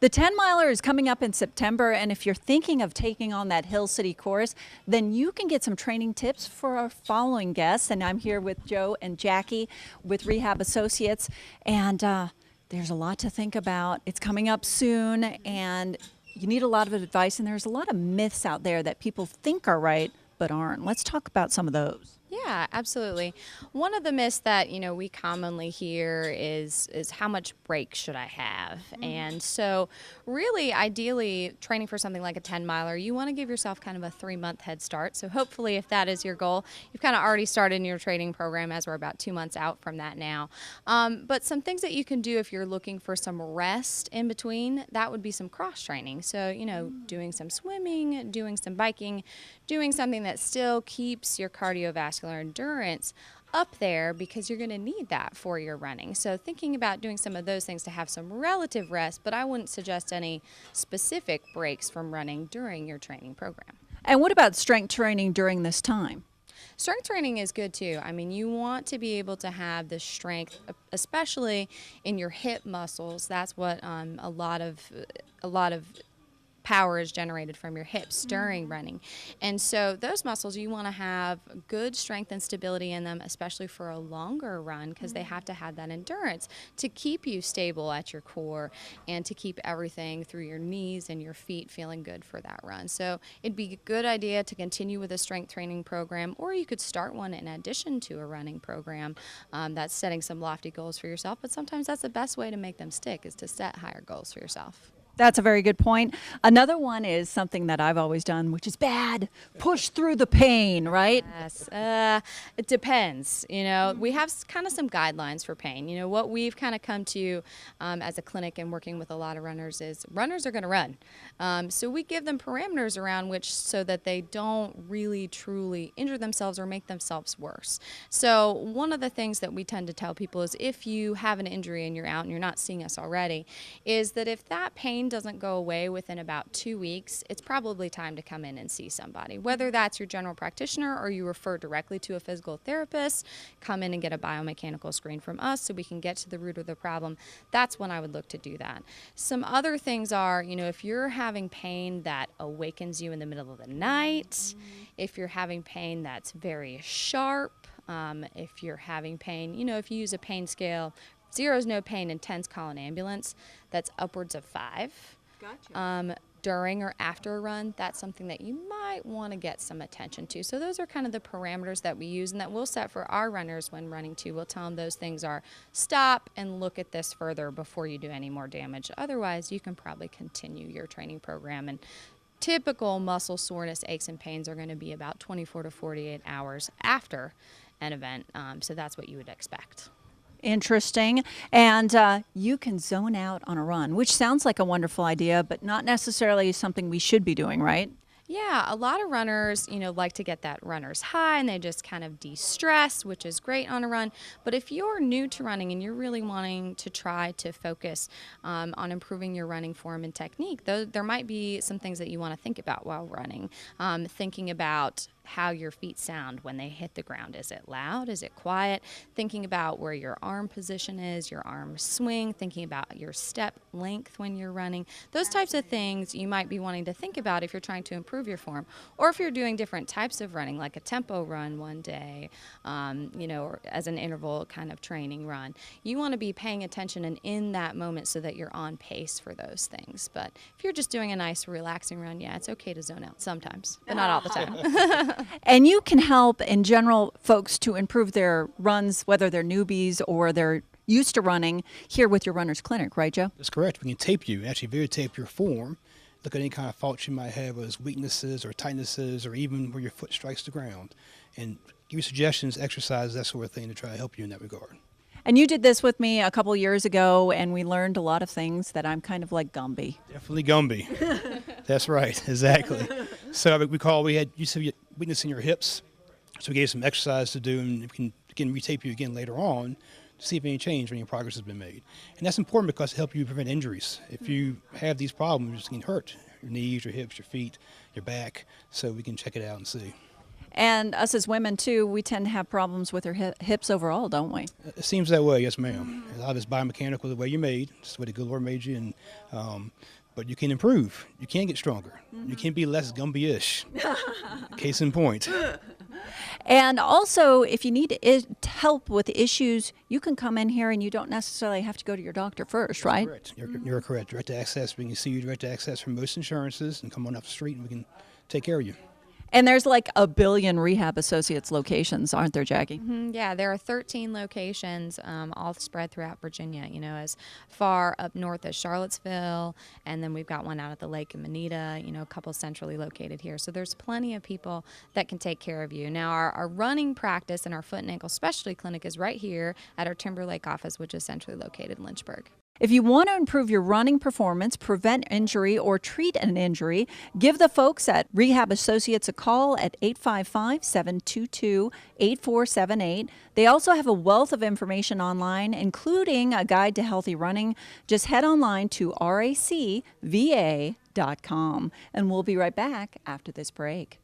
The 10-miler is coming up in September, and if you're thinking of taking on that Hill City course, then you can get some training tips for our following guests. And I'm here with Joe and Jackie with Rehab Associates, and there's a lot to think about. It's coming up soon, and you need a lot of advice, and there's a lot of myths out there that people think are right but aren't. Let's talk about some of those. Yeah, absolutely. One of the myths that, we commonly hear is how much break should I have? And so really, ideally, training for something like a 10-miler, you want to give yourself kind of a 3-month head start. So hopefully, if that is your goal, you've kind of already started in your training program, as we're about 2 months out from that now. But some things that you can do if you're looking for some rest in between, that would be some cross training. So, doing some swimming, doing some biking, doing something that still keeps your cardiovascular endurance up there, because you're going to need that for your running. So thinking about doing some of those things to have some relative rest, but I wouldn't suggest any specific breaks from running during your training program. And what about strength training during this time? Strength training is good too. I mean, you want to be able to have the strength, especially in your hip muscles. That's what a lot of power is generated from your hips during running. And so those muscles, you want to have good strength and stability in them, especially for a longer run, because they have to have that endurance to keep you stable at your core and to keep everything through your knees and your feet feeling good for that run. So it'd be a good idea to continue with a strength training program, or you could start one in addition to a running program that's setting some lofty goals for yourself. But sometimes that's the best way to make them stick, is to set higher goals for yourself. That's a very good point. Another one is something that I've always done, which is bad. Push through the pain, right? Yes. It depends. We have kind of some guidelines for pain. What we've kind of come to as a clinic and working with a lot of runners is runners are going to run. So we give them parameters around which, so that they don't really truly injure themselves or make themselves worse. So one of the things that we tend to tell people is, if you have an injury and you're out and you're not seeing us already, is that if that pain doesn't go away within about 2 weeks, it's probably time to come in and see somebody. Whether that's your general practitioner or you refer directly to a physical therapist, come in and get a biomechanical screen from us so we can get to the root of the problem. That's when I would look to do that. Some other things are, if you're having pain that awakens you in the middle of the night, if you're having pain that's very sharp, if you're having pain, if you use a pain scale, 0 is no pain and 10's call an ambulance, that's upwards of 5. Gotcha. During or after a run, that's something that you might want to get some attention to. So those are kind of the parameters that we use and that we'll set for our runners when running too. We'll tell them those things are stop and look at this further before you do any more damage. Otherwise, you can probably continue your training program. And typical muscle soreness, aches, and pains are going to be about 24 to 48 hours after an event. So that's what you would expect. Interesting. And you can zone out on a run, which sounds like a wonderful idea, but not necessarily something we should be doing, right? Yeah, a lot of runners, like to get that runner's high and they just kind of de-stress, which is great on a run. But if you're new to running and you're really wanting to try to focus on improving your running form and technique, there might be some things that you want to think about while running. Thinking about how your feet sound when they hit the ground. Is it loud? Is it quiet? Thinking about where your arm position is, your arm swing, thinking about your step length when you're running. Those types of things you might be wanting to think about if you're trying to improve your form. Or if you're doing different types of running, like a tempo run one day, or as an interval kind of training run. You want to be paying attention and in that moment so that you're on pace for those things. But if you're just doing a nice relaxing run, yeah, it's okay to zone out sometimes, but not all the time. And you can help, in general, folks to improve their runs, whether they're newbies or they're used to running, here with your Runner's Clinic, right, Joe? That's correct. We can tape you, actually videotape your form, look at any kind of faults you might have as weaknesses or tightnesses or even where your foot strikes the ground, and give you suggestions, exercises, that sort of thing to try to help you in that regard. And you did this with me a couple years ago, and we learned a lot of things that I'm kind of like Gumby. Definitely Gumby. That's right, exactly. So we had you said weakness in your hips, so we gave some exercise to do, and we can again retape you again later on to see if any change or any progress has been made. And that's important because it helps you prevent injuries. If you have these problems, you can hurt your knees, your hips, your feet, your back, so we can check it out and see. And us as women too, we tend to have problems with our hips overall, don't we? It seems that way, yes, ma'am. A lot of it's biomechanical, the way you're made. It's the way the good Lord made you, and but you can improve. You can get stronger. You can be less Gumby-ish. Case in point. And also, if you need help with issues, you can come in here and you don't necessarily have to go to your doctor first, right? Correct. You're correct. Direct access. We can see you direct access from most insurances, and come on off the street, and we can take care of you. And there's like a billion Rehab Associates locations, aren't there, Jackie? Yeah, there are 13 locations, all spread throughout Virginia, as far up north as Charlottesville, and then we've got one out at the lake in Manita, a couple centrally located here. So there's plenty of people that can take care of you. Now, our running practice and our foot and ankle specialty clinic is right here at our Timber Lake office, which is centrally located in Lynchburg. If you want to improve your running performance, prevent injury, or treat an injury, give the folks at Rehab Associates a call at 855-722-8478. They also have a wealth of information online, including a guide to healthy running. Just head online to racva.com, and we'll be right back after this break.